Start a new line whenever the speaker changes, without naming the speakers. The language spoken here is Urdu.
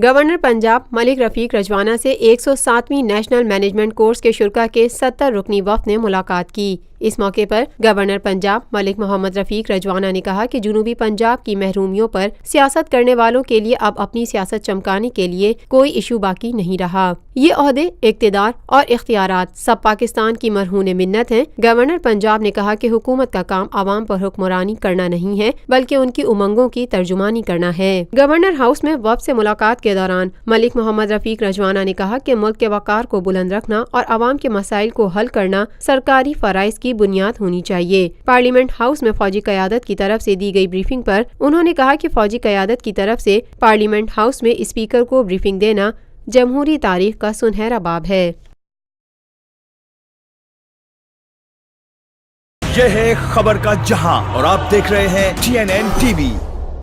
گورنر پنجاب ملک رفیق رجوانہ سے 107ویں نیشنل مینجمنٹ کورس کے شرکاء کے 70 رکنی وفد نے ملاقات کی۔ اس موقع پر گورنر پنجاب ملک محمد رفیق رجوانہ نے کہا کہ جنوبی پنجاب کی محرومیوں پر سیاست کرنے والوں کے لیے اب اپنی سیاست چمکانے کے لیے کوئی ایشو باقی نہیں رہا۔ یہ عہدے، اقتدار اور اختیارات سب پاکستان کی مرہون منت ہیں۔ گورنر پنجاب نے کہا کہ حکومت کا کام عوام پر حکمرانی کرنا نہیں ہے بلکہ ان کی امنگوں کی ترجمانی کرنا ہے۔ گورنر ہاؤس میں وفد سے ملاقات کے دوران ملک محمد رفیق رجوانہ نے کہا کہ ملک کے وقار کو بلند رکھنا اور عوام کے مسائل کو حل کرنا سرکاری فرائض کی بنیاد ہونی چاہیے۔ پارلیمنٹ ہاؤس میں فوجی قیادت کی طرف سے دی گئی بریفنگ پر انہوں نے کہا کہ فوجی قیادت کی طرف سے پارلیمنٹ ہاؤس میں اسپیکر کو بریفنگ دینا جمہوری تاریخ کا سنہرا باب ہے۔
یہ ہے خبر کا جہاں اور آپ دیکھ رہے ہیں TNN TV۔